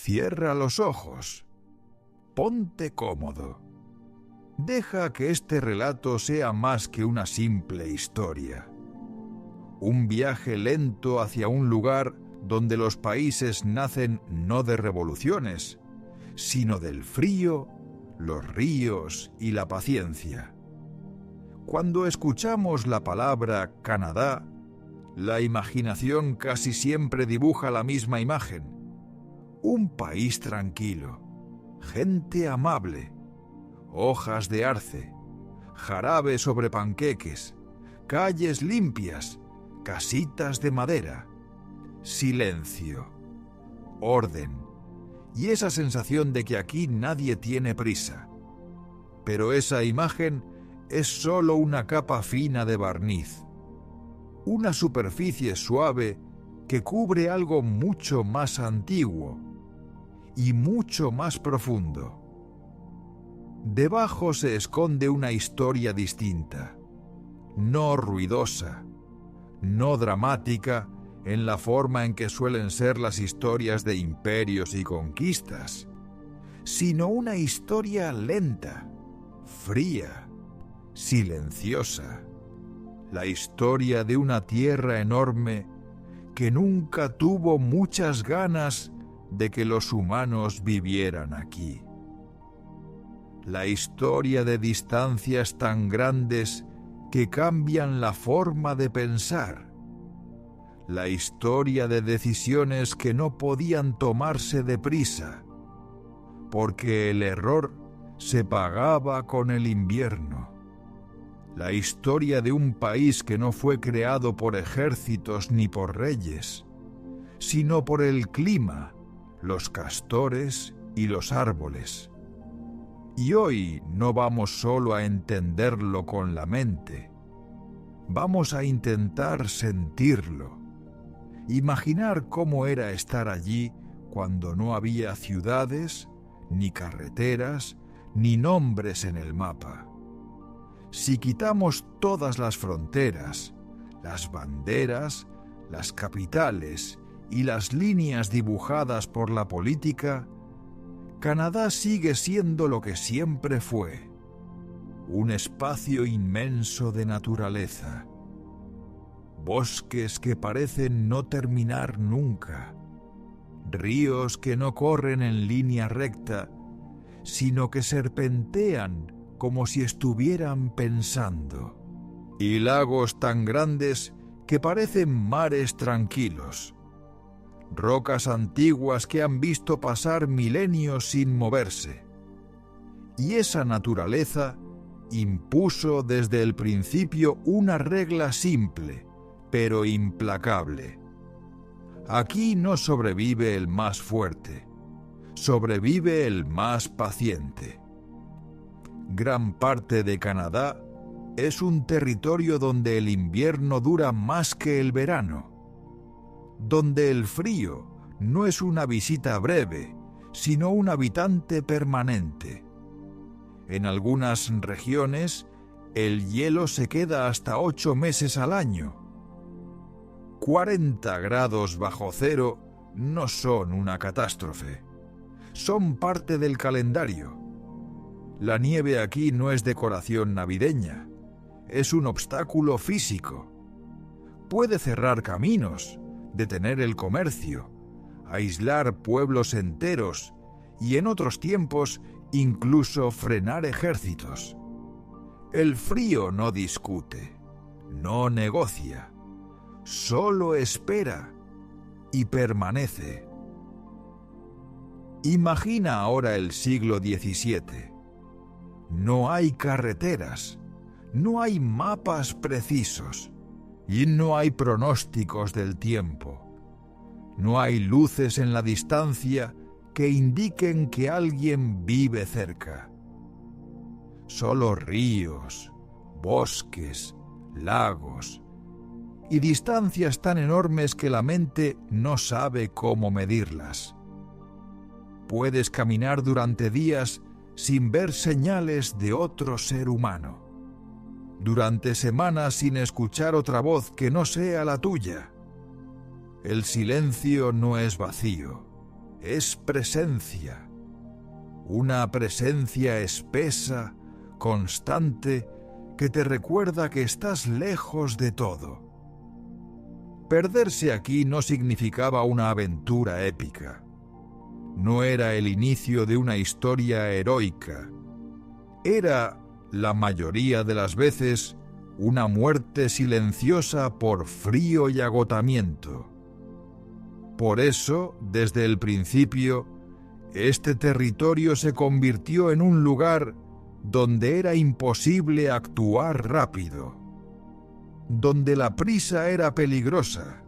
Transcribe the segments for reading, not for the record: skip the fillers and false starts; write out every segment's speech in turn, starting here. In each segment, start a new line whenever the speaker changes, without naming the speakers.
Cierra los ojos. Ponte cómodo. Deja que este relato sea más que una simple historia. Un viaje lento hacia un lugar donde los países nacen no de revoluciones, sino del frío, los ríos y la paciencia. Cuando escuchamos la palabra Canadá, la imaginación casi siempre dibuja la misma imagen. Un país tranquilo, gente amable, hojas de arce, jarabe sobre panqueques, calles limpias, casitas de madera, silencio, orden y esa sensación de que aquí nadie tiene prisa. Pero esa imagen es solo una capa fina de barniz, una superficie suave que cubre algo mucho más antiguo y mucho más profundo. Debajo se esconde una historia distinta, no ruidosa, no dramática en la forma en que suelen ser las historias de imperios y conquistas, sino una historia lenta, fría, silenciosa, la historia de una tierra enorme que nunca tuvo muchas ganas de que los humanos vivieran aquí. La historia de distancias tan grandes que cambian la forma de pensar. La historia de decisiones que no podían tomarse deprisa, porque el error se pagaba con el invierno. La historia de un país que no fue creado por ejércitos ni por reyes, sino por el clima, los castores y los árboles. Y hoy no vamos solo a entenderlo con la mente, vamos a intentar sentirlo, imaginar cómo era estar allí cuando no había ciudades, ni carreteras, ni nombres en el mapa. Si quitamos todas las fronteras, las banderas, las capitales y las líneas dibujadas por la política, Canadá sigue siendo lo que siempre fue, un espacio inmenso de naturaleza, bosques que parecen no terminar nunca, ríos que no corren en línea recta, sino que serpentean como si estuvieran pensando, y lagos tan grandes que parecen mares tranquilos, rocas antiguas que han visto pasar milenios sin moverse. Y esa naturaleza impuso desde el principio una regla simple, pero implacable. Aquí no sobrevive el más fuerte, sobrevive el más paciente. Gran parte de Canadá es un territorio donde el invierno dura más que el verano, donde el frío no es una visita breve, sino un habitante permanente. En algunas regiones, el hielo se queda hasta 8 meses al año. 40 grados bajo cero no son una catástrofe, son parte del calendario. La nieve aquí no es decoración navideña, es un obstáculo físico. Puede cerrar caminos, detener el comercio, aislar pueblos enteros y en otros tiempos incluso frenar ejércitos. El frío no discute, no negocia, solo espera y permanece. Imagina ahora el siglo XVII. No hay carreteras, no hay mapas precisos y no hay pronósticos del tiempo. No hay luces en la distancia que indiquen que alguien vive cerca. Solo ríos, bosques, lagos y distancias tan enormes que la mente no sabe cómo medirlas. Puedes caminar durante días sin ver señales de otro ser humano. Durante semanas sin escuchar otra voz que no sea la tuya. El silencio no es vacío, es presencia, una presencia espesa, constante, que te recuerda que estás lejos de todo. Perderse aquí no significaba una aventura épica. No era el inicio de una historia heroica. Era, la mayoría de las veces, una muerte silenciosa por frío y agotamiento. Por eso, desde el principio, este territorio se convirtió en un lugar donde era imposible actuar rápido, donde la prisa era peligrosa,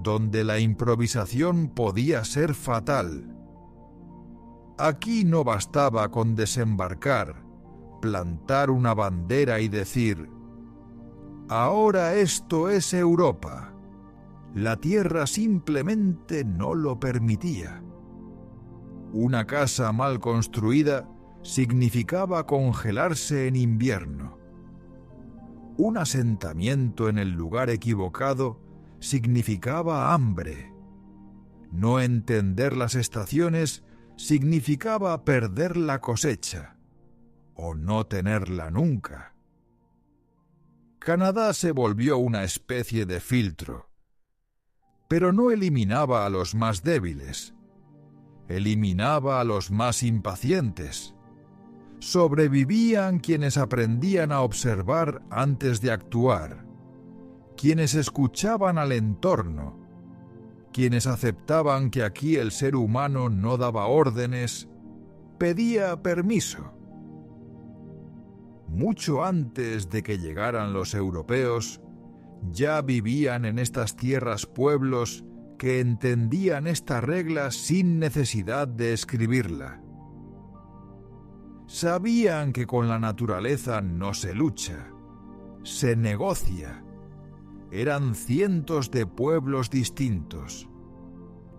donde la improvisación podía ser fatal. Aquí no bastaba con desembarcar, plantar una bandera y decir: ahora esto es Europa. La tierra simplemente no lo permitía. Una casa mal construida significaba congelarse en invierno. Un asentamiento en el lugar equivocado significaba hambre. No entender las estaciones significaba perder la cosecha, o no tenerla nunca. Canadá se volvió una especie de filtro, pero no eliminaba a los más débiles, eliminaba a los más impacientes. Sobrevivían quienes aprendían a observar antes de actuar, quienes escuchaban al entorno, quienes aceptaban que aquí el ser humano no daba órdenes, pedía permiso. Mucho antes de que llegaran los europeos, ya vivían en estas tierras pueblos que entendían esta regla sin necesidad de escribirla. Sabían que con la naturaleza no se lucha, se negocia. Eran cientos de pueblos distintos,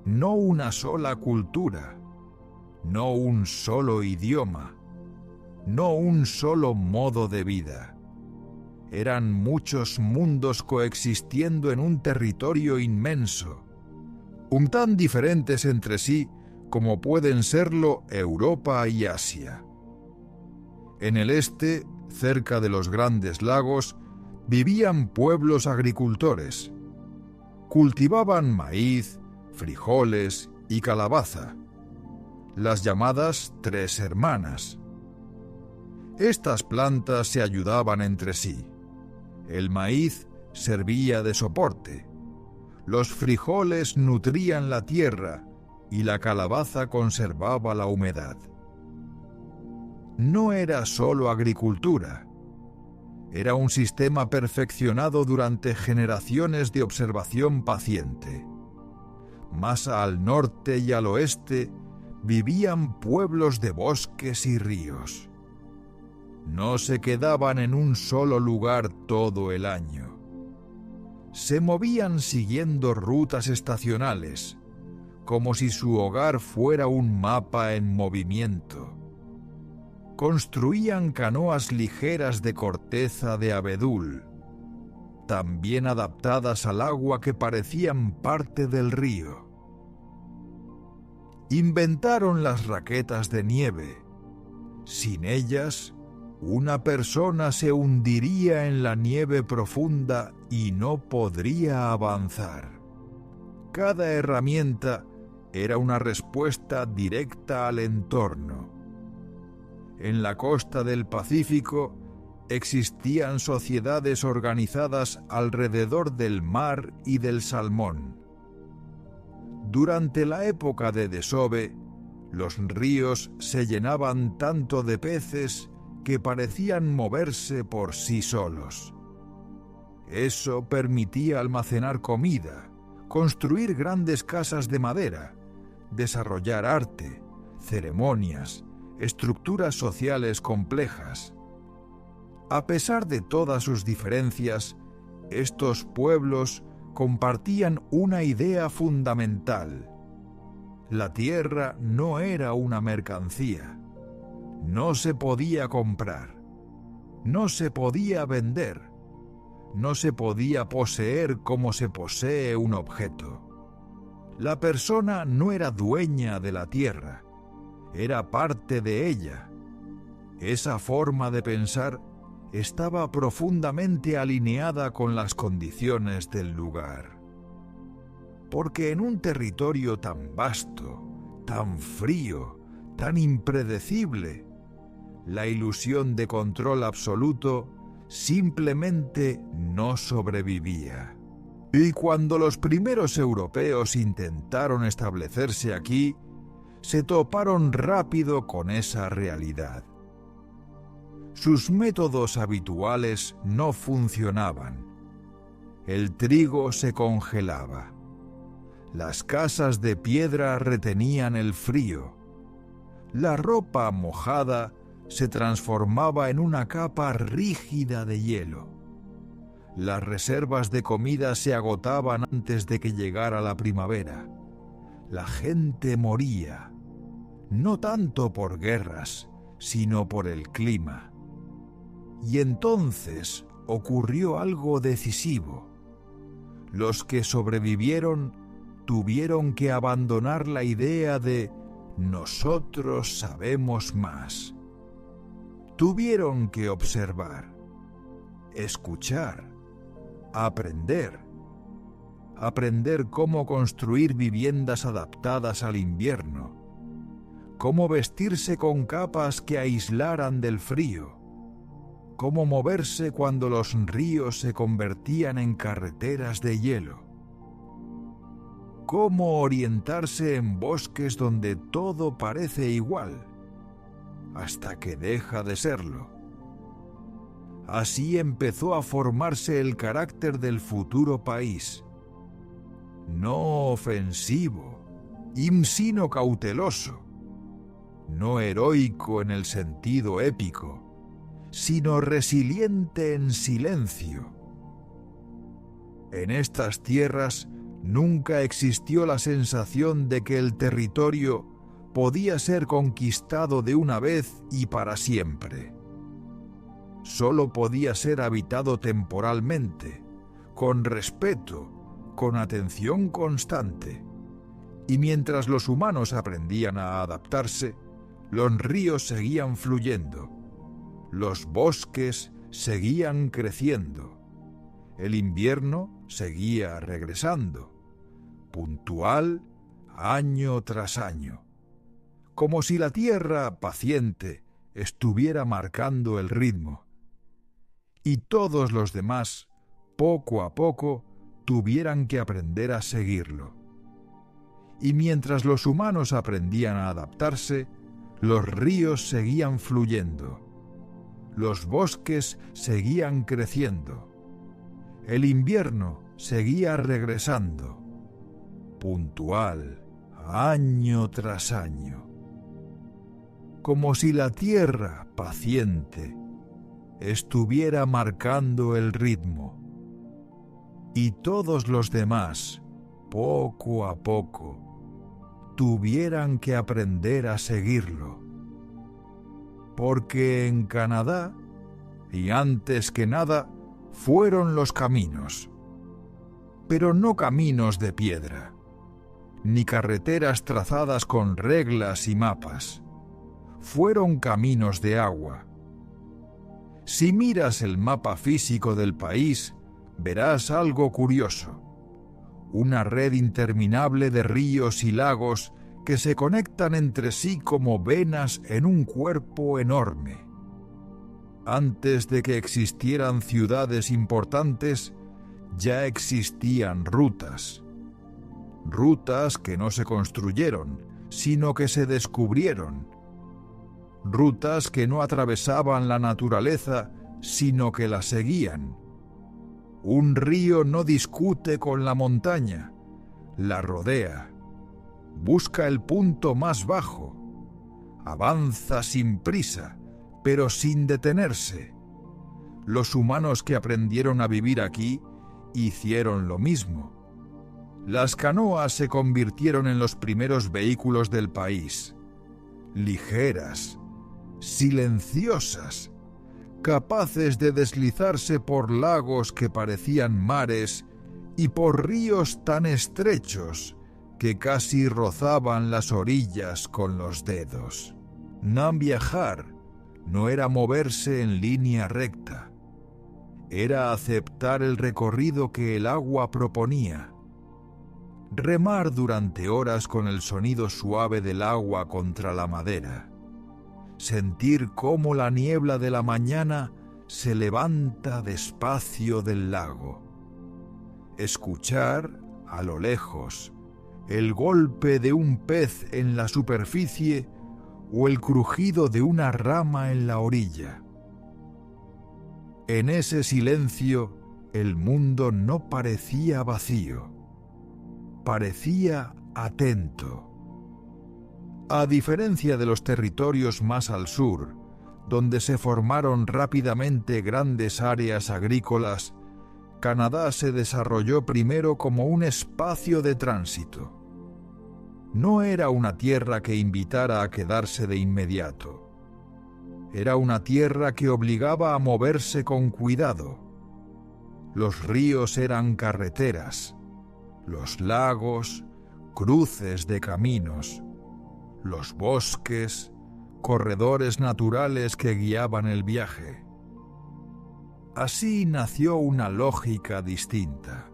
no una sola cultura, no un solo idioma, no un solo modo de vida. Eran muchos mundos coexistiendo en un territorio inmenso, un tan diferentes entre sí como pueden serlo Europa y Asia. En el este, cerca de los grandes lagos, vivían pueblos agricultores. Cultivaban maíz, frijoles y calabaza, las llamadas tres hermanas. Estas plantas se ayudaban entre sí. El maíz servía de soporte, los frijoles nutrían la tierra y la calabaza conservaba la humedad. No era solo agricultura, era un sistema perfeccionado durante generaciones de observación paciente. Más al norte y al oeste vivían pueblos de bosques y ríos. No se quedaban en un solo lugar todo el año. Se movían siguiendo rutas estacionales, como si su hogar fuera un mapa en movimiento. Construían canoas ligeras de corteza de abedul, también adaptadas al agua que parecían parte del río. Inventaron las raquetas de nieve. Sin ellas, una persona se hundiría en la nieve profunda y no podría avanzar. Cada herramienta era una respuesta directa al entorno. En la costa del Pacífico existían sociedades organizadas alrededor del mar y del salmón. Durante la época de desove, los ríos se llenaban tanto de peces que parecían moverse por sí solos. Eso permitía almacenar comida, construir grandes casas de madera, desarrollar arte, ceremonias, estructuras sociales complejas. A pesar de todas sus diferencias, estos pueblos compartían una idea fundamental. La tierra no era una mercancía. No se podía comprar. No se podía vender. No se podía poseer como se posee un objeto. La persona no era dueña de la tierra, era parte de ella. Esa forma de pensar estaba profundamente alineada con las condiciones del lugar. Porque en un territorio tan vasto, tan frío, tan impredecible, la ilusión de control absoluto simplemente no sobrevivía. Y cuando los primeros europeos intentaron establecerse aquí, se toparon rápido con esa realidad. Sus métodos habituales no funcionaban. El trigo se congelaba. Las casas de piedra retenían el frío. La ropa mojada se transformaba en una capa rígida de hielo. Las reservas de comida se agotaban antes de que llegara la primavera. La gente moría, no tanto por guerras, sino por el clima. Y entonces ocurrió algo decisivo. Los que sobrevivieron tuvieron que abandonar la idea de nosotros sabemos más. Tuvieron que observar, escuchar, aprender cómo construir viviendas adaptadas al invierno, cómo vestirse con capas que aislaran del frío, cómo moverse cuando los ríos se convertían en carreteras de hielo, cómo orientarse en bosques donde todo parece igual, hasta que deja de serlo. Así empezó a formarse el carácter del futuro país. No ofensivo, sino cauteloso. No heroico en el sentido épico, sino resiliente en silencio. En estas tierras nunca existió la sensación de que el territorio podía ser conquistado de una vez y para siempre. Solo podía ser habitado temporalmente, con respeto, con atención constante. Y mientras los humanos aprendían a adaptarse, los ríos seguían fluyendo, los bosques seguían creciendo, el invierno seguía regresando, puntual año tras año, como si la tierra paciente estuviera marcando el ritmo. Y todos los demás, poco a poco, tuvieran que aprender a seguirlo. Y mientras los humanos aprendían a adaptarse, los ríos seguían fluyendo, los bosques seguían creciendo, el invierno seguía regresando, puntual, año tras año, como si la tierra paciente estuviera marcando el ritmo, y todos los demás, poco a poco, tuvieran que aprender a seguirlo. Porque en Canadá, y antes que nada, fueron los caminos, pero no caminos de piedra, ni carreteras trazadas con reglas y mapas. Fueron caminos de agua. Si miras el mapa físico del país, verás algo curioso. Una red interminable de ríos y lagos que se conectan entre sí como venas en un cuerpo enorme. Antes de que existieran ciudades importantes, ya existían rutas. Rutas que no se construyeron, sino que se descubrieron. Rutas que no atravesaban la naturaleza, sino que la seguían. Un río no discute con la montaña, la rodea. Busca el punto más bajo. Avanza sin prisa, pero sin detenerse. Los humanos que aprendieron a vivir aquí hicieron lo mismo. Las canoas se convirtieron en los primeros vehículos del país. Ligeras, silenciosas, capaces de deslizarse por lagos que parecían mares y por ríos tan estrechos que casi rozaban las orillas con los dedos. Viajar no era moverse en línea recta, era aceptar el recorrido que el agua proponía. Remar durante horas con el sonido suave del agua contra la madera. Sentir cómo la niebla de la mañana se levanta despacio del lago. Escuchar, a lo lejos, el golpe de un pez en la superficie o el crujido de una rama en la orilla. En ese silencio, el mundo no parecía vacío, parecía atento. A diferencia de los territorios más al sur, donde se formaron rápidamente grandes áreas agrícolas, Canadá se desarrolló primero como un espacio de tránsito. No era una tierra que invitara a quedarse de inmediato. Era una tierra que obligaba a moverse con cuidado. Los ríos eran carreteras, los lagos, cruces de caminos, los bosques, corredores naturales que guiaban el viaje. Así nació una lógica distinta.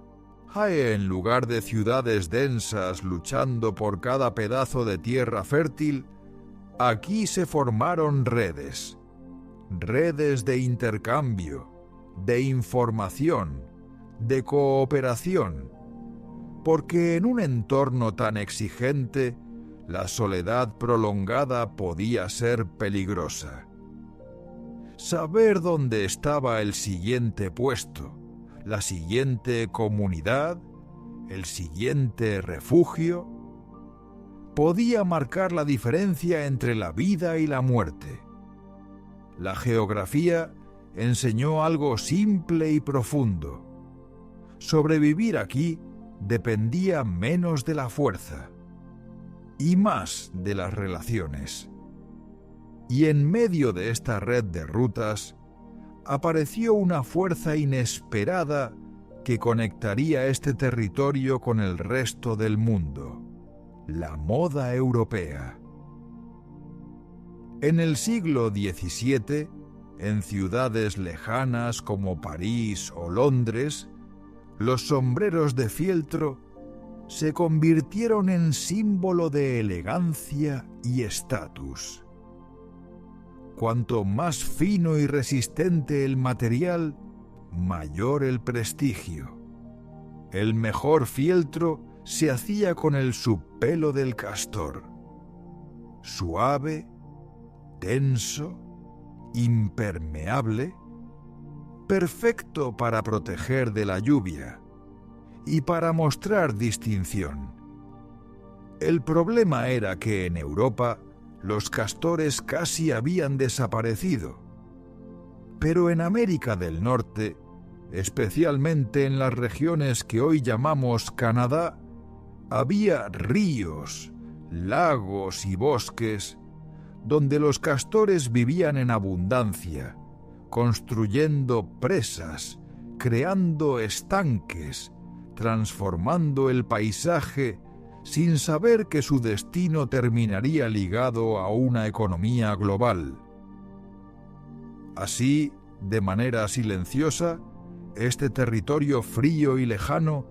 En lugar de ciudades densas luchando por cada pedazo de tierra fértil, aquí se formaron redes de intercambio, de información, de cooperación, porque en un entorno tan exigente, la soledad prolongada podía ser peligrosa. Saber dónde estaba el siguiente puesto, la siguiente comunidad, el siguiente refugio, podía marcar la diferencia entre la vida y la muerte. La geografía enseñó algo simple y profundo. Sobrevivir aquí dependía menos de la fuerza y más de las relaciones. Y en medio de esta red de rutas, apareció una fuerza inesperada que conectaría este territorio con el resto del mundo: la moda europea. En el siglo XVII, en ciudades lejanas como París o Londres, los sombreros de fieltro se convirtieron en símbolo de elegancia y estatus. Cuanto más fino y resistente el material, mayor el prestigio. El mejor fieltro se hacía con el subpelo del castor. Suave, denso, impermeable, perfecto para proteger de la lluvia y para mostrar distinción. El problema era que en Europa los castores casi habían desaparecido, pero en América del Norte, especialmente en las regiones que hoy llamamos Canadá, había ríos, lagos y bosques donde los castores vivían en abundancia, construyendo presas, creando estanques, transformando el paisaje sin saber que su destino terminaría ligado a una economía global. Así, de manera silenciosa, este territorio frío y lejano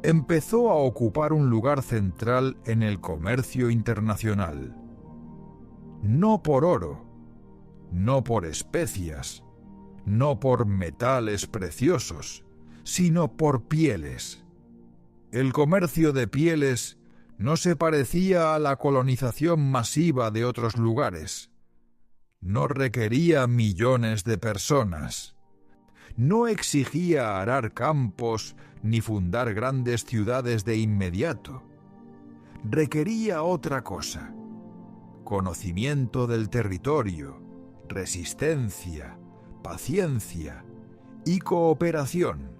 empezó a ocupar un lugar central en el comercio internacional. No por oro, no por especias, no por metales preciosos, sino por pieles. El comercio de pieles no se parecía a la colonización masiva de otros lugares. No requería millones de personas. No exigía arar campos ni fundar grandes ciudades de inmediato. Requería otra cosa: conocimiento del territorio, resistencia, paciencia y cooperación.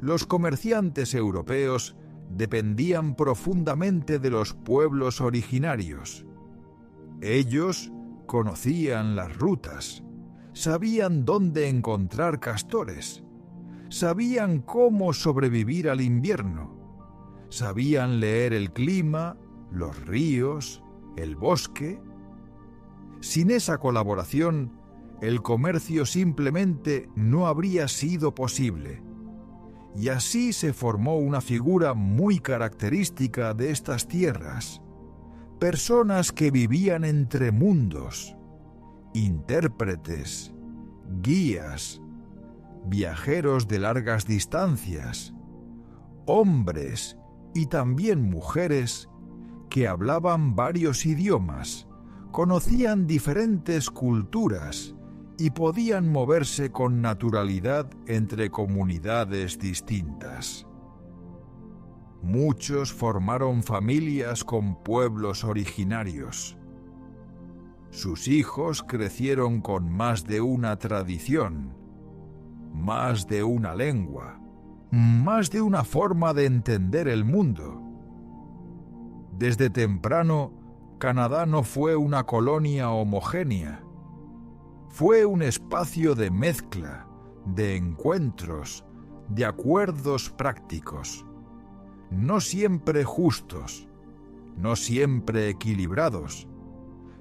Los comerciantes europeos dependían profundamente de los pueblos originarios. Ellos conocían las rutas, sabían dónde encontrar castores, sabían cómo sobrevivir al invierno, sabían leer el clima, los ríos, el bosque. Sin esa colaboración, el comercio simplemente no habría sido posible. Y así se formó una figura muy característica de estas tierras. Personas que vivían entre mundos, intérpretes, guías, viajeros de largas distancias, hombres y también mujeres que hablaban varios idiomas, conocían diferentes culturas y podían moverse con naturalidad entre comunidades distintas. Muchos formaron familias con pueblos originarios. Sus hijos crecieron con más de una tradición, más de una lengua, más de una forma de entender el mundo. Desde temprano, Canadá no fue una colonia homogénea. Fue un espacio de mezcla, de encuentros, de acuerdos prácticos, no siempre justos, no siempre equilibrados,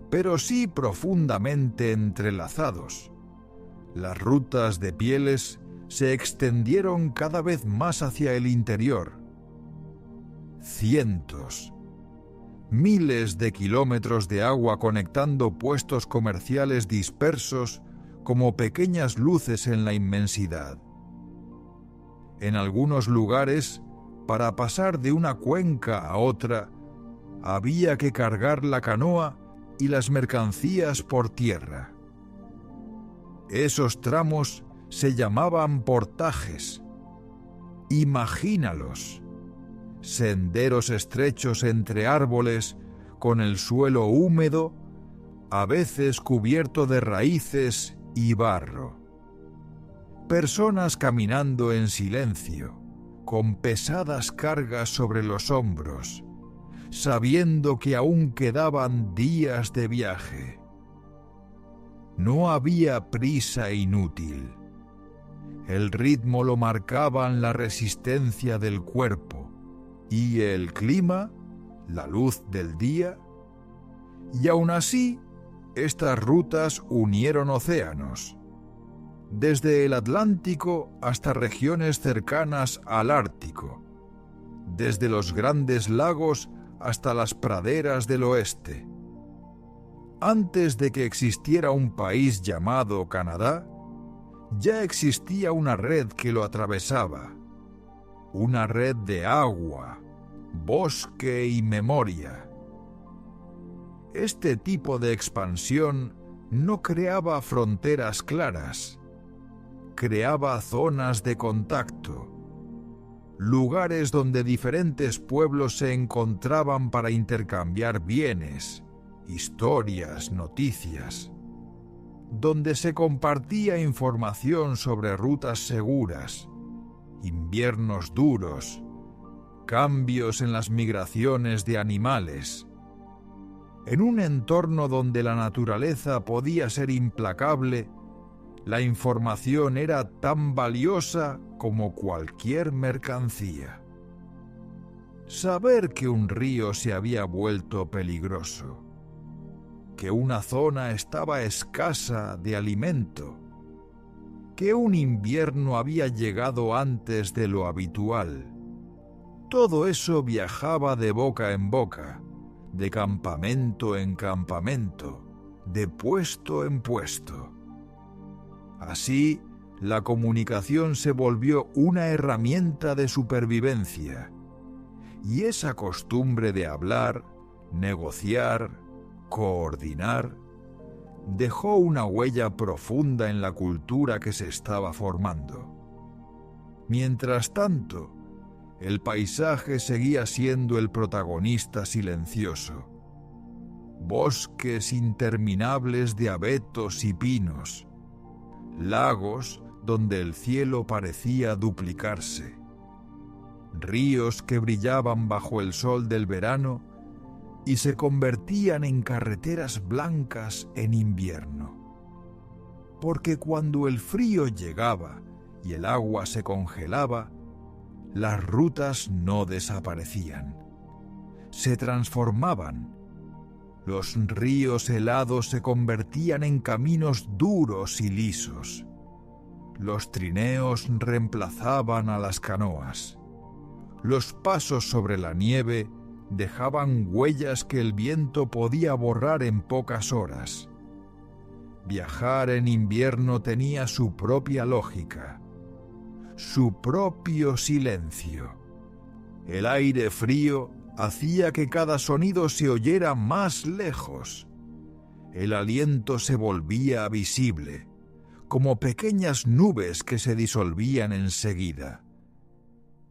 pero sí profundamente entrelazados. Las rutas de pieles se extendieron cada vez más hacia el interior. Cientos, miles de kilómetros de agua conectando puestos comerciales dispersos como pequeñas luces en la inmensidad. En algunos lugares, para pasar de una cuenca a otra, había que cargar la canoa y las mercancías por tierra. Esos tramos se llamaban portajes. Imagínalos. Senderos estrechos entre árboles, con el suelo húmedo, a veces cubierto de raíces y barro. Personas caminando en silencio, con pesadas cargas sobre los hombros, sabiendo que aún quedaban días de viaje. No había prisa inútil. El ritmo lo marcaban la resistencia del cuerpo y el clima, la luz del día. Y aún así, estas rutas unieron océanos, desde el Atlántico hasta regiones cercanas al Ártico, desde los grandes lagos hasta las praderas del oeste. Antes de que existiera un país llamado Canadá, ya existía una red que lo atravesaba, una red de agua, bosque y memoria. Este tipo de expansión no creaba fronteras claras, creaba zonas de contacto, lugares donde diferentes pueblos se encontraban para intercambiar bienes, historias, noticias, donde se compartía información sobre rutas seguras, inviernos duros, cambios en las migraciones de animales. En un entorno donde la naturaleza podía ser implacable, la información era tan valiosa como cualquier mercancía. Saber que un río se había vuelto peligroso, que una zona estaba escasa de alimento, que un invierno había llegado antes de lo habitual. Todo eso viajaba de boca en boca, de campamento en campamento, de puesto en puesto. Así, la comunicación se volvió una herramienta de supervivencia, y esa costumbre de hablar, negociar, coordinar, dejó una huella profunda en la cultura que se estaba formando. Mientras tanto, el paisaje seguía siendo el protagonista silencioso. Bosques interminables de abetos y pinos, lagos donde el cielo parecía duplicarse, ríos que brillaban bajo el sol del verano y se convertían en carreteras blancas en invierno. Porque cuando el frío llegaba y el agua se congelaba, las rutas no desaparecían, se transformaban. Los ríos helados se convertían en caminos duros y lisos. Los trineos reemplazaban a las canoas. Los pasos sobre la nieve dejaban huellas que el viento podía borrar en pocas horas. Viajar en invierno tenía su propia lógica, su propio silencio. El aire frío hacía que cada sonido se oyera más lejos. El aliento se volvía visible, como pequeñas nubes que se disolvían enseguida.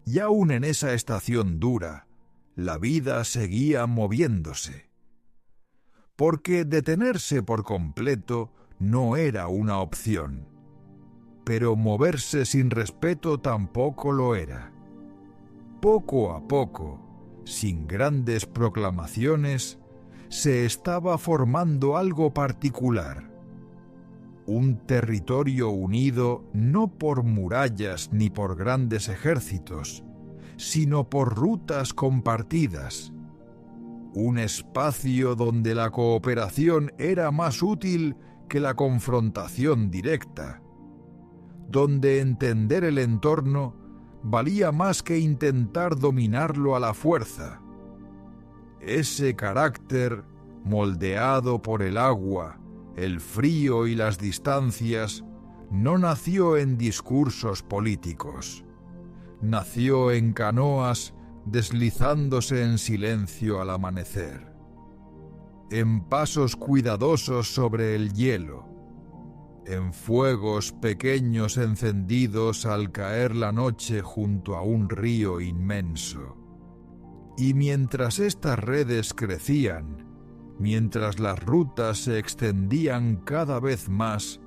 Y aún en esa estación dura, la vida seguía moviéndose. Porque detenerse por completo no era una opción, pero moverse sin respeto tampoco lo era. Poco a poco, sin grandes proclamaciones, se estaba formando algo particular. Un territorio unido no por murallas ni por grandes ejércitos, sino por rutas compartidas. Un espacio donde la cooperación era más útil que la confrontación directa, donde entender el entorno valía más que intentar dominarlo a la fuerza. Ese carácter, moldeado por el agua, el frío y las distancias, no nació en discursos políticos. Nació en canoas deslizándose en silencio al amanecer, en pasos cuidadosos sobre el hielo, en fuegos pequeños encendidos al caer la noche junto a un río inmenso. Y mientras estas redes crecían, mientras las rutas se extendían cada vez más,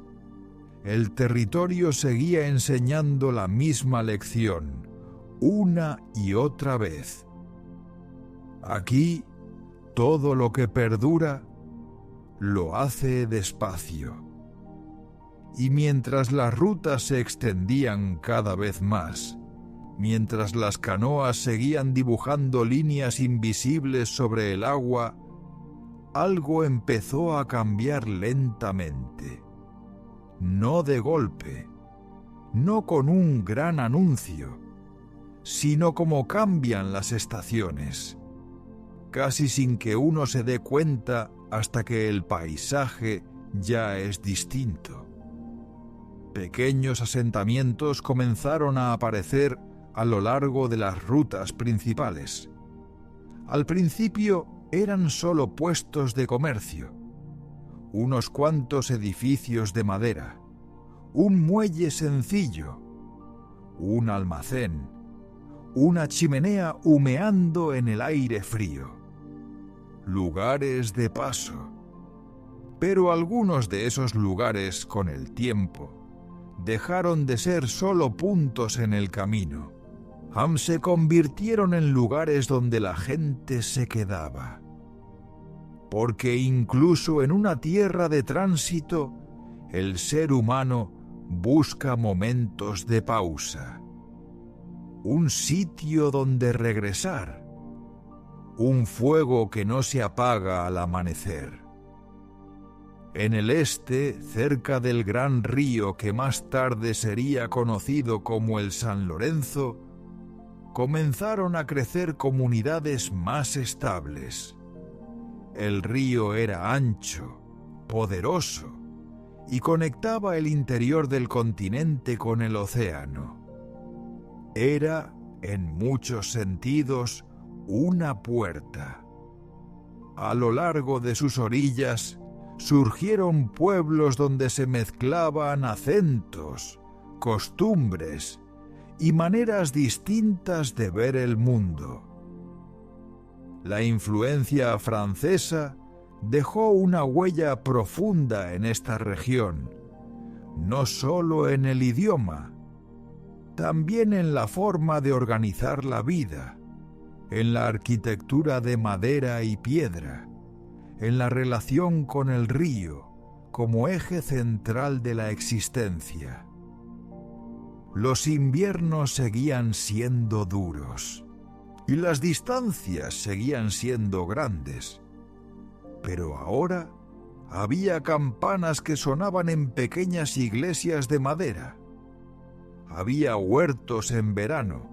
el territorio seguía enseñando la misma lección, una y otra vez. Aquí, todo lo que perdura, lo hace despacio. Y mientras las rutas se extendían cada vez más, mientras las canoas seguían dibujando líneas invisibles sobre el agua, algo empezó a cambiar lentamente. No de golpe, no con un gran anuncio, sino como cambian las estaciones, casi sin que uno se dé cuenta hasta que el paisaje ya es distinto. Pequeños asentamientos comenzaron a aparecer a lo largo de las rutas principales. Al principio eran solo puestos de comercio, unos cuantos edificios de madera, un muelle sencillo, un almacén, una chimenea humeando en el aire frío. Lugares de paso. Pero algunos de esos lugares, con el tiempo, dejaron de ser solo puntos en el camino. Se convirtieron en lugares donde la gente se quedaba. Porque incluso en una tierra de tránsito, el ser humano busca momentos de pausa. Un sitio donde regresar. Un fuego que no se apaga al amanecer. En el este, cerca del gran río que más tarde sería conocido como el San Lorenzo, comenzaron a crecer comunidades más estables. El río era ancho, poderoso, y conectaba el interior del continente con el océano. Era, en muchos sentidos, una puerta. A lo largo de sus orillas surgieron pueblos donde se mezclaban acentos, costumbres y maneras distintas de ver el mundo. La influencia francesa dejó una huella profunda en esta región, no solo en el idioma, también en la forma de organizar la vida, en la arquitectura de madera y piedra, en la relación con el río como eje central de la existencia. Los inviernos seguían siendo duros y las distancias seguían siendo grandes. Pero ahora había campanas que sonaban en pequeñas iglesias de madera. Había huertos en verano.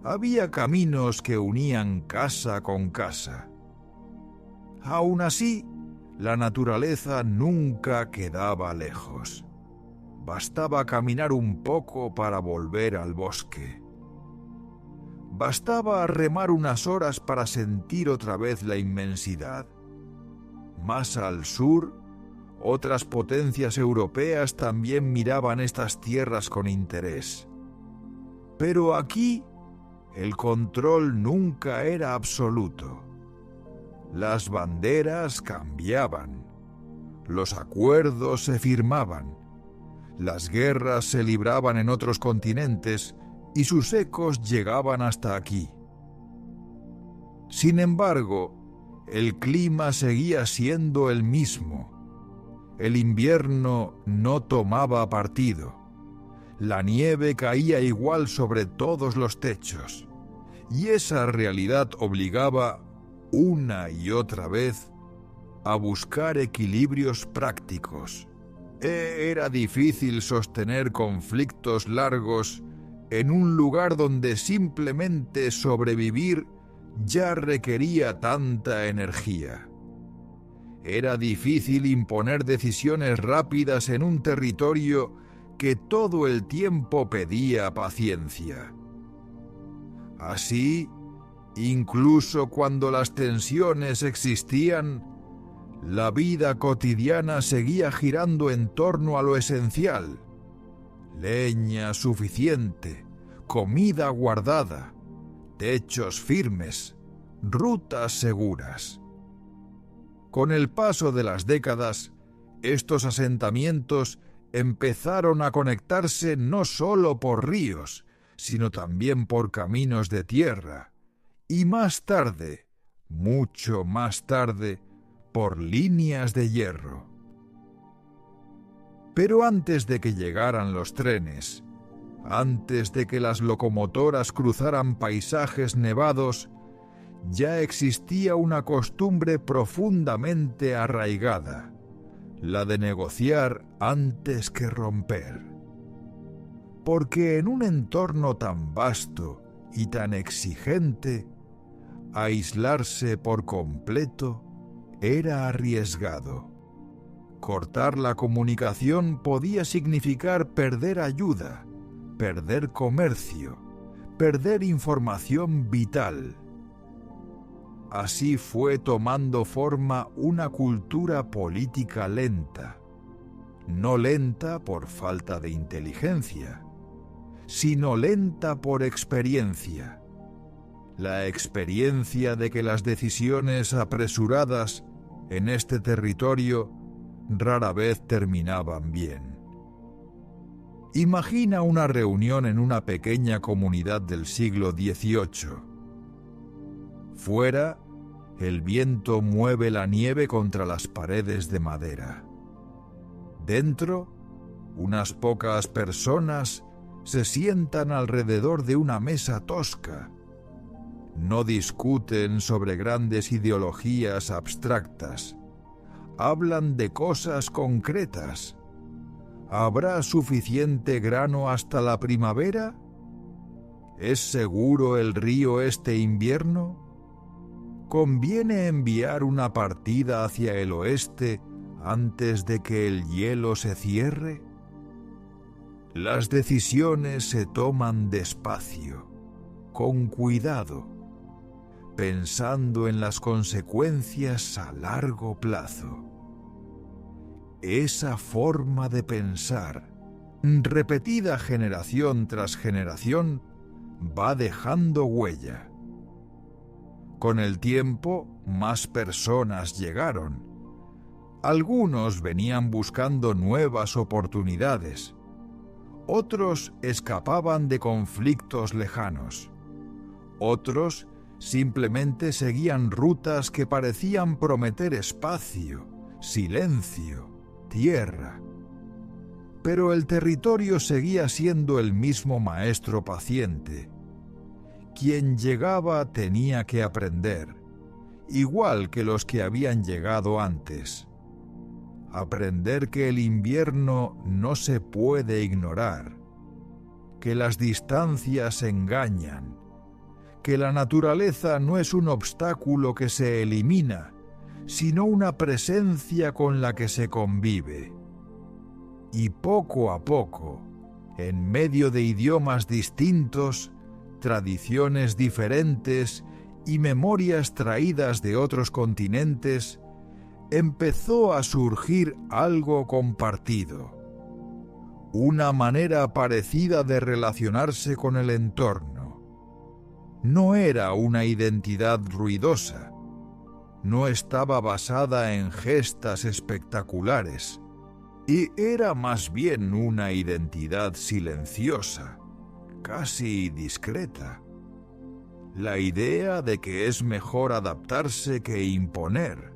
Había caminos que unían casa con casa. Aún así, la naturaleza nunca quedaba lejos. Bastaba caminar un poco para volver al bosque. Bastaba remar unas horas para sentir otra vez la inmensidad. Más al sur, otras potencias europeas también miraban estas tierras con interés. Pero aquí, el control nunca era absoluto. Las banderas cambiaban, los acuerdos se firmaban, las guerras se libraban en otros continentes y sus ecos llegaban hasta aquí. Sin embargo, el clima seguía siendo el mismo. El invierno no tomaba partido. La nieve caía igual sobre todos los techos, y esa realidad obligaba una y otra vez a buscar equilibrios prácticos. Era difícil sostener conflictos largos en un lugar donde simplemente sobrevivir ya requería tanta energía. Era difícil imponer decisiones rápidas en un territorio que todo el tiempo pedía paciencia. Así, incluso cuando las tensiones existían, la vida cotidiana seguía girando en torno a lo esencial: leña suficiente, comida guardada, techos firmes, rutas seguras. Con el paso de las décadas, estos asentamientos empezaron a conectarse no solo por ríos, sino también por caminos de tierra, y más tarde, mucho más tarde, por líneas de hierro. Pero antes de que llegaran los trenes, antes de que las locomotoras cruzaran paisajes nevados, ya existía una costumbre profundamente arraigada: la de negociar antes que romper. Porque en un entorno tan vasto y tan exigente, aislarse por completo era arriesgado. Cortar la comunicación podía significar perder ayuda, perder comercio, perder información vital. Así fue tomando forma una cultura política lenta. No lenta por falta de inteligencia, sino lenta por experiencia. La experiencia de que las decisiones apresuradas en este territorio rara vez terminaban bien. Imagina una reunión en una pequeña comunidad del siglo XVIII. Fuera, el viento mueve la nieve contra las paredes de madera. Dentro, unas pocas personas se sientan alrededor de una mesa tosca. No discuten sobre grandes ideologías abstractas. Hablan de cosas concretas. ¿Habrá suficiente grano hasta la primavera? ¿Es seguro el río este invierno? ¿Conviene enviar una partida hacia el oeste antes de que el hielo se cierre? Las decisiones se toman despacio, con cuidado, pensando en las consecuencias a largo plazo. Esa forma de pensar, repetida generación tras generación, va dejando huella. Con el tiempo, más personas llegaron. Algunos venían buscando nuevas oportunidades. Otros escapaban de conflictos lejanos. Otros simplemente seguían rutas que parecían prometer espacio, silencio, tierra. Pero el territorio seguía siendo el mismo maestro paciente. Quien llegaba tenía que aprender, igual que los que habían llegado antes. Aprender que el invierno no se puede ignorar, que las distancias engañan, que la naturaleza no es un obstáculo que se elimina, sino una presencia con la que se convive. Y poco a poco, en medio de idiomas distintos, tradiciones diferentes y memorias traídas de otros continentes, empezó a surgir algo compartido. Una manera parecida de relacionarse con el entorno. No era una identidad ruidosa. No estaba basada en gestas espectaculares. Y era más bien una identidad silenciosa, casi discreta. La idea de que es mejor adaptarse que imponer,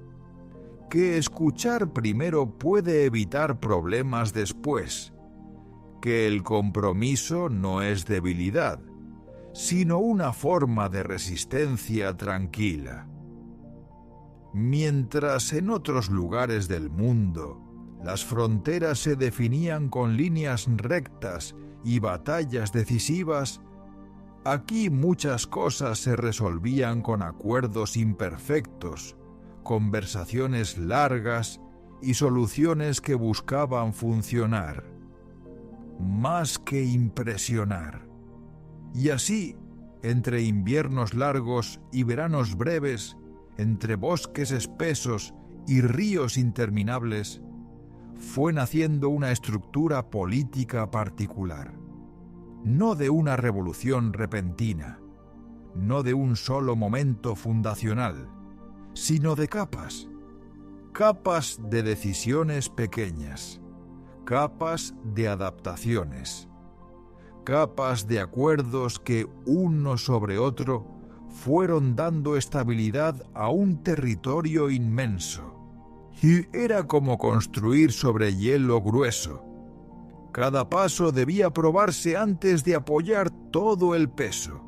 que escuchar primero puede evitar problemas después, que el compromiso no es debilidad, sino una forma de resistencia tranquila. Mientras en otros lugares del mundo las fronteras se definían con líneas rectas y batallas decisivas, aquí muchas cosas se resolvían con acuerdos imperfectos, conversaciones largas y soluciones que buscaban funcionar, más que impresionar. Y así, entre inviernos largos y veranos breves, entre bosques espesos y ríos interminables, fue naciendo una estructura política particular, no de una revolución repentina, no de un solo momento fundacional, sino de capas, capas de decisiones pequeñas, capas de adaptaciones, capas de acuerdos que uno sobre otro fueron dando estabilidad a un territorio inmenso. Y era como construir sobre hielo grueso. Cada paso debía probarse antes de apoyar todo el peso.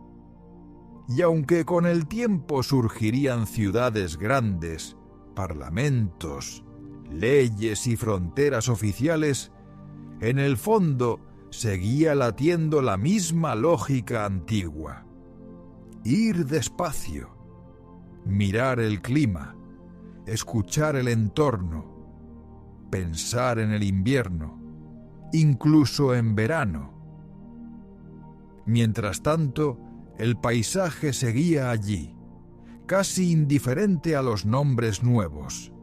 Y aunque con el tiempo surgirían ciudades grandes, parlamentos, leyes y fronteras oficiales, en el fondo seguía latiendo la misma lógica antigua. Ir despacio, mirar el clima, escuchar el entorno, pensar en el invierno, incluso en verano. Mientras tanto, el paisaje seguía allí, casi indiferente a los nombres nuevos.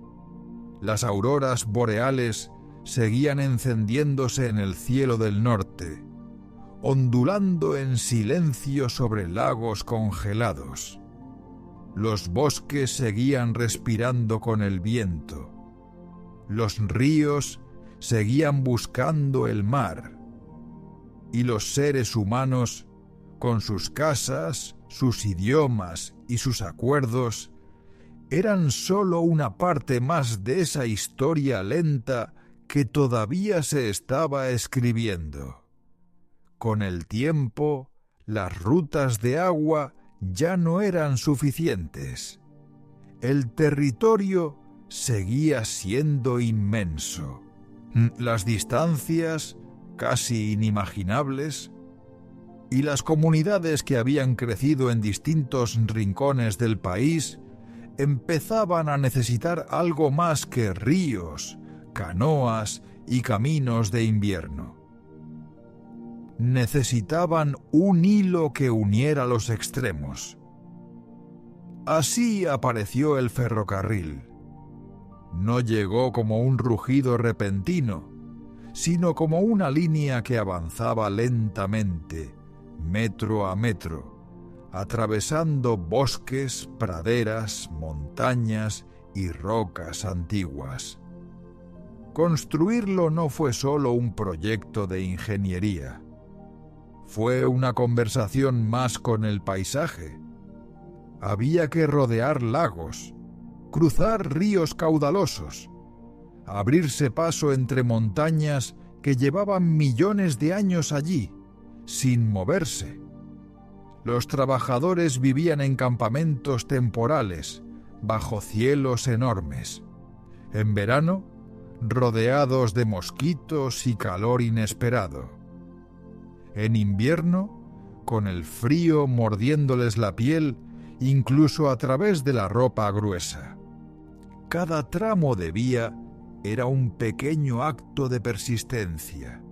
Las auroras boreales seguían encendiéndose en el cielo del norte, ondulando en silencio sobre lagos congelados. Los bosques seguían respirando con el viento. Los ríos seguían buscando el mar. Y los seres humanos, con sus casas, sus idiomas y sus acuerdos, eran solo una parte más de esa historia lenta que todavía se estaba escribiendo. Con el tiempo, las rutas de agua ya no eran suficientes. El territorio seguía siendo inmenso. Las distancias, casi inimaginables, y las comunidades que habían crecido en distintos rincones del país empezaban a necesitar algo más que ríos, canoas y caminos de invierno. Necesitaban un hilo que uniera los extremos. Así apareció el ferrocarril. No llegó como un rugido repentino, sino como una línea que avanzaba lentamente, metro a metro, atravesando bosques, praderas, montañas y rocas antiguas. Construirlo no fue solo un proyecto de ingeniería. Fue una conversación más con el paisaje. Había que rodear lagos, cruzar ríos caudalosos, abrirse paso entre montañas que llevaban millones de años allí, sin moverse. Los trabajadores vivían en campamentos temporales, bajo cielos enormes. En verano, rodeados de mosquitos y calor inesperado. En invierno, con el frío mordiéndoles la piel, incluso a través de la ropa gruesa. Cada tramo de vía era un pequeño acto de persistencia.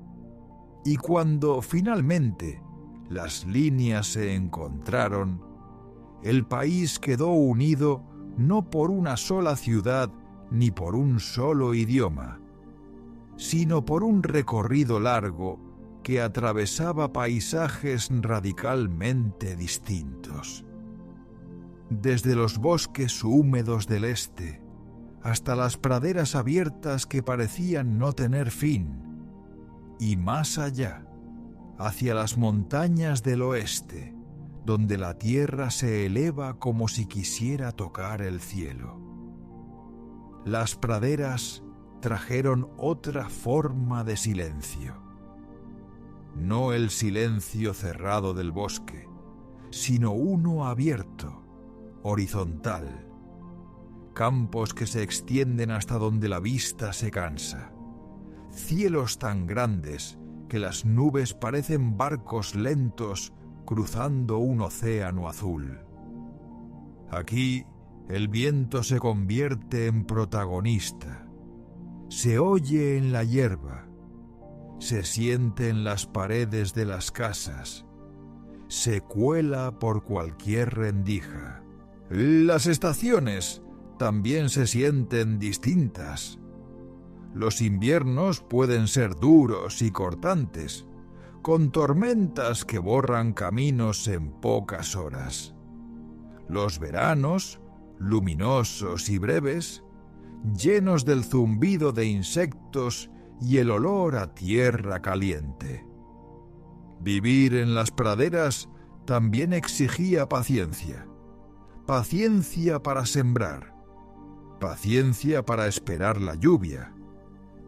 Y cuando finalmente las líneas se encontraron, el país quedó unido no por una sola ciudad ni por un solo idioma, sino por un recorrido largo que atravesaba paisajes radicalmente distintos. Desde los bosques húmedos del este hasta las praderas abiertas que parecían no tener fin, y más allá, hacia las montañas del oeste, donde la tierra se eleva como si quisiera tocar el cielo. Las praderas trajeron otra forma de silencio. No el silencio cerrado del bosque, sino uno abierto, horizontal. Campos que se extienden hasta donde la vista se cansa. Cielos tan grandes que las nubes parecen barcos lentos cruzando un océano azul. Aquí el viento se convierte en protagonista. Se oye en la hierba, se siente en las paredes de las casas, se cuela por cualquier rendija. Las estaciones también se sienten distintas. Los inviernos pueden ser duros y cortantes, con tormentas que borran caminos en pocas horas. Los veranos, luminosos y breves, llenos del zumbido de insectos y el olor a tierra caliente. Vivir en las praderas también exigía paciencia. Paciencia para sembrar, paciencia para esperar la lluvia,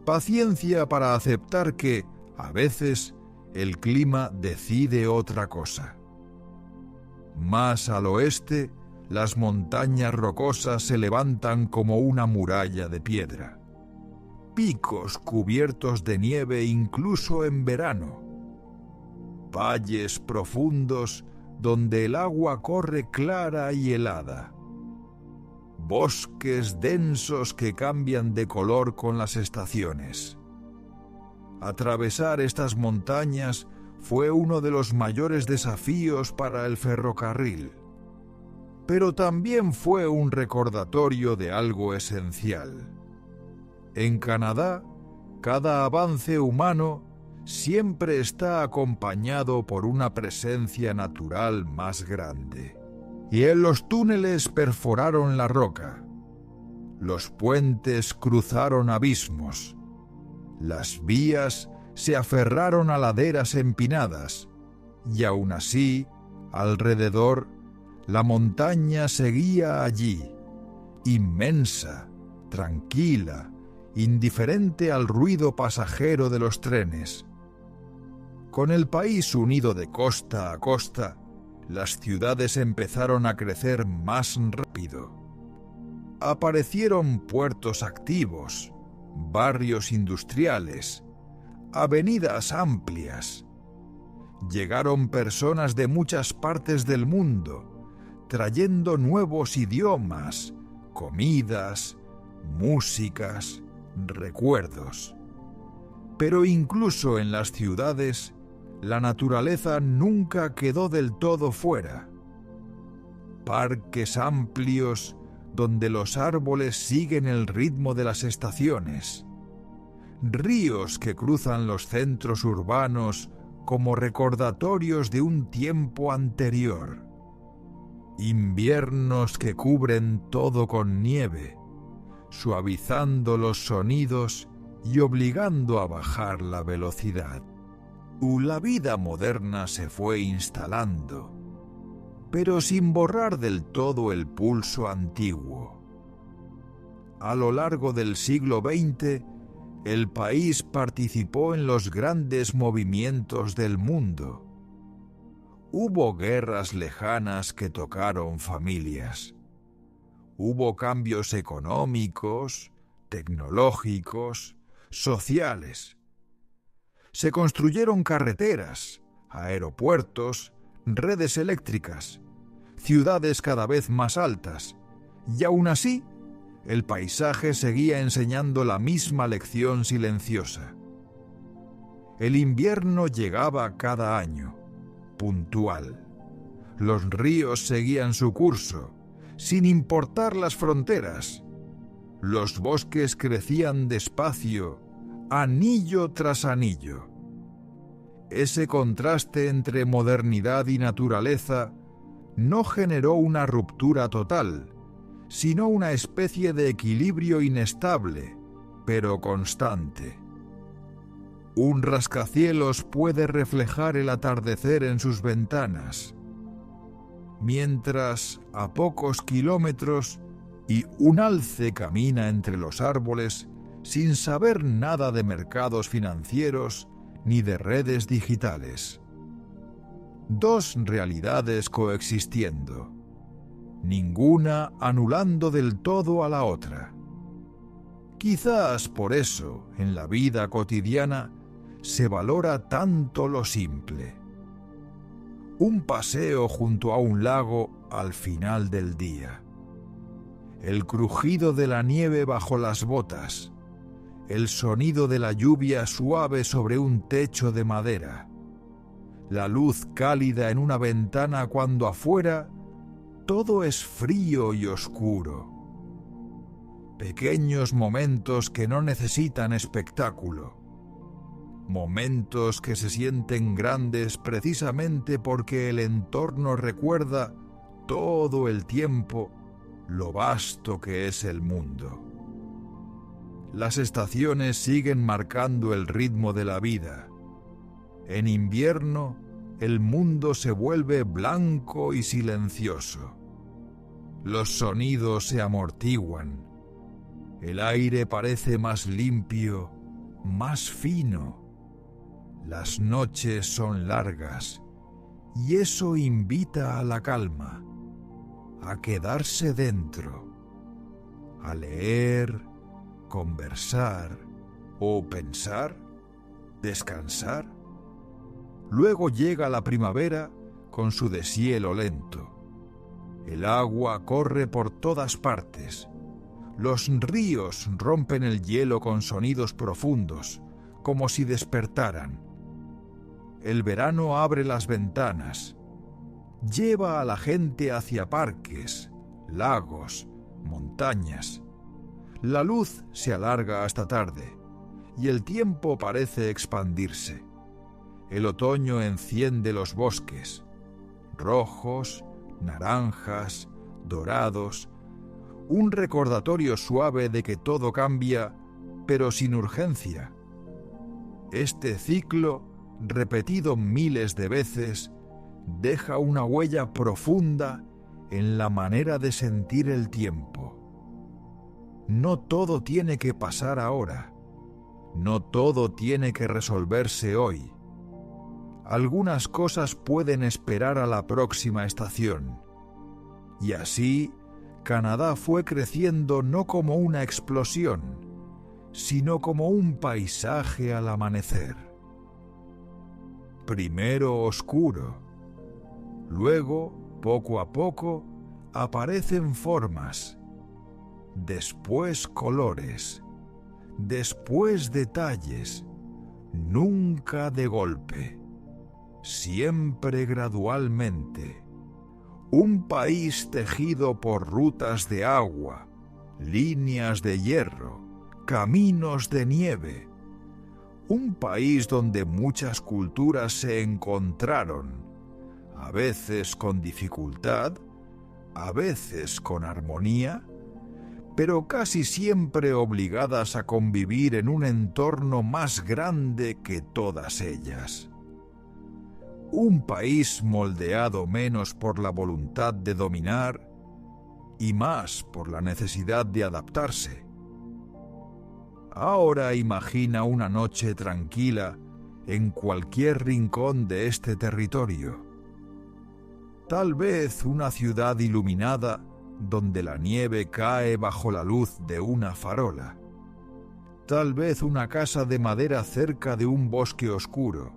paciencia para aceptar que, a veces, el clima decide otra cosa. Más al oeste, las montañas rocosas se levantan como una muralla de piedra. Picos cubiertos de nieve incluso en verano. Valles profundos donde el agua corre clara y helada. Bosques densos que cambian de color con las estaciones. Atravesar estas montañas fue uno de los mayores desafíos para el ferrocarril, pero también fue un recordatorio de algo esencial. En Canadá, cada avance humano siempre está acompañado por una presencia natural más grande. Y en los túneles perforaron la roca. Los puentes cruzaron abismos. Las vías se aferraron a laderas empinadas. Y aún así, alrededor, la montaña seguía allí, inmensa, tranquila, indiferente al ruido pasajero de los trenes. Con el país unido de costa a costa, las ciudades empezaron a crecer más rápido. Aparecieron puertos activos, barrios industriales, avenidas amplias. Llegaron personas de muchas partes del mundo, trayendo nuevos idiomas, comidas, músicas, recuerdos. Pero incluso en las ciudades, la naturaleza nunca quedó del todo fuera. Parques amplios donde los árboles siguen el ritmo de las estaciones. Ríos que cruzan los centros urbanos como recordatorios de un tiempo anterior. Inviernos que cubren todo con nieve, suavizando los sonidos y obligando a bajar la velocidad. La vida moderna se fue instalando, pero sin borrar del todo el pulso antiguo. A lo largo del siglo XX, El país participó en los grandes movimientos del mundo. Hubo guerras lejanas que tocaron familias. Hubo cambios económicos, tecnológicos, sociales. Se construyeron carreteras, aeropuertos, redes eléctricas, ciudades cada vez más altas, y aún así, el paisaje seguía enseñando la misma lección silenciosa. El invierno llegaba cada año, puntual. Los ríos seguían su curso, sin importar las fronteras. Los bosques crecían despacio, anillo tras anillo. Ese contraste entre modernidad y naturaleza no generó una ruptura total, sino una especie de equilibrio inestable, pero constante. Un rascacielos puede reflejar el atardecer en sus ventanas, mientras a pocos kilómetros y un alce camina entre los árboles sin saber nada de mercados financieros ni de redes digitales. Dos realidades coexistiendo, ninguna anulando del todo a la otra. Quizás por eso, en la vida cotidiana, se valora tanto lo simple. Un paseo junto a un lago al final del día. El crujido de la nieve bajo las botas. El sonido de la lluvia suave sobre un techo de madera. La luz cálida en una ventana cuando afuera todo es frío y oscuro. Pequeños momentos que no necesitan espectáculo. Momentos que se sienten grandes precisamente porque el entorno recuerda todo el tiempo lo vasto que es el mundo. Las estaciones siguen marcando el ritmo de la vida. En invierno, el mundo se vuelve blanco y silencioso. Los sonidos se amortiguan. El aire parece más limpio, más fino. Las noches son largas y eso invita a la calma, a quedarse dentro, a leer, conversar o pensar, descansar. Luego llega la primavera con su deshielo lento. El agua corre por todas partes. Los ríos rompen el hielo con sonidos profundos, como si despertaran. El verano abre las ventanas, lleva a la gente hacia parques, lagos, montañas. La luz se alarga hasta tarde y el tiempo parece expandirse. El otoño enciende los bosques, rojos, naranjas, dorados, un recordatorio suave de que todo cambia, pero sin urgencia. Este ciclo, repetido miles de veces, deja una huella profunda en la manera de sentir el tiempo. No todo tiene que pasar ahora. No todo tiene que resolverse hoy. Algunas cosas pueden esperar a la próxima estación. Y así, Canadá fue creciendo no como una explosión, sino como un paisaje al amanecer. Primero oscuro, luego, poco a poco, aparecen formas, después colores, después detalles, nunca de golpe, siempre gradualmente. Un país tejido por rutas de agua, líneas de hierro, caminos de nieve. Un país donde muchas culturas se encontraron, a veces con dificultad, a veces con armonía, pero casi siempre obligadas a convivir en un entorno más grande que todas ellas. Un país moldeado menos por la voluntad de dominar y más por la necesidad de adaptarse. Ahora imagina una noche tranquila en cualquier rincón de este territorio. Tal vez una ciudad iluminada donde la nieve cae bajo la luz de una farola. Tal vez una casa de madera cerca de un bosque oscuro.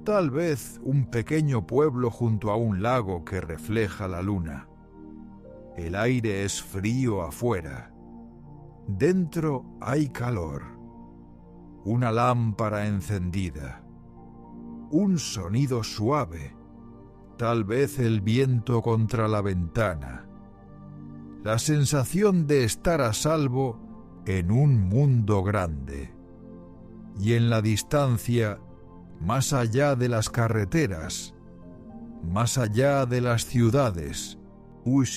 Tal vez un pequeño pueblo junto a un lago que refleja la luna. El aire es frío afuera. Dentro hay calor. Una lámpara encendida. Un sonido suave. Tal vez el viento contra la ventana. La sensación de estar a salvo en un mundo grande. Y en la distancia, más allá de las carreteras, más allá de las ciudades,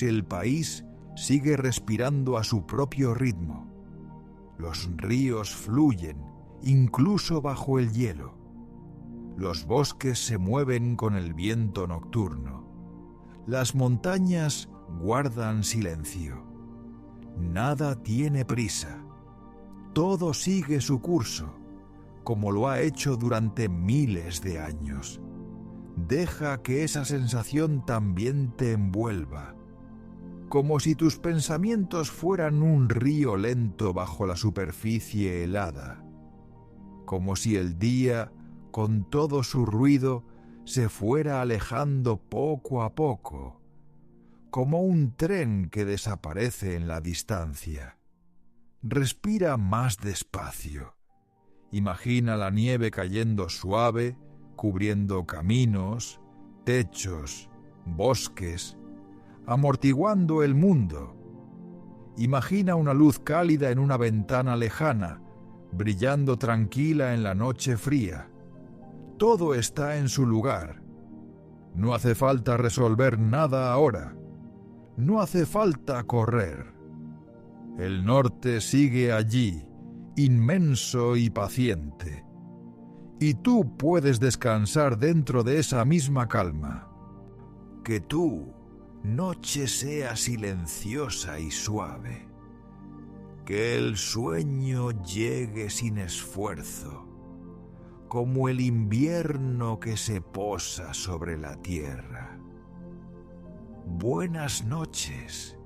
el país sigue respirando a su propio ritmo. Los ríos fluyen, incluso bajo el hielo. Los bosques se mueven con el viento nocturno. Las montañas guardan silencio. Nada tiene prisa. Todo sigue su curso, como lo ha hecho durante miles de años. Deja que esa sensación también te envuelva, como si tus pensamientos fueran un río lento bajo la superficie helada, como si el día, con todo su ruido, se fuera alejando poco a poco, como un tren que desaparece en la distancia. Respira más despacio. Imagina la nieve cayendo suave, cubriendo caminos, techos, bosques, amortiguando el mundo. Imagina una luz cálida en una ventana lejana, brillando tranquila en la noche fría. Todo está en su lugar. No hace falta resolver nada ahora. No hace falta correr. El norte sigue allí, inmenso y paciente. Y tú puedes descansar dentro de esa misma calma. Que tu noche sea silenciosa y suave. Que el sueño llegue sin esfuerzo, como el invierno que se posa sobre la tierra. Buenas noches.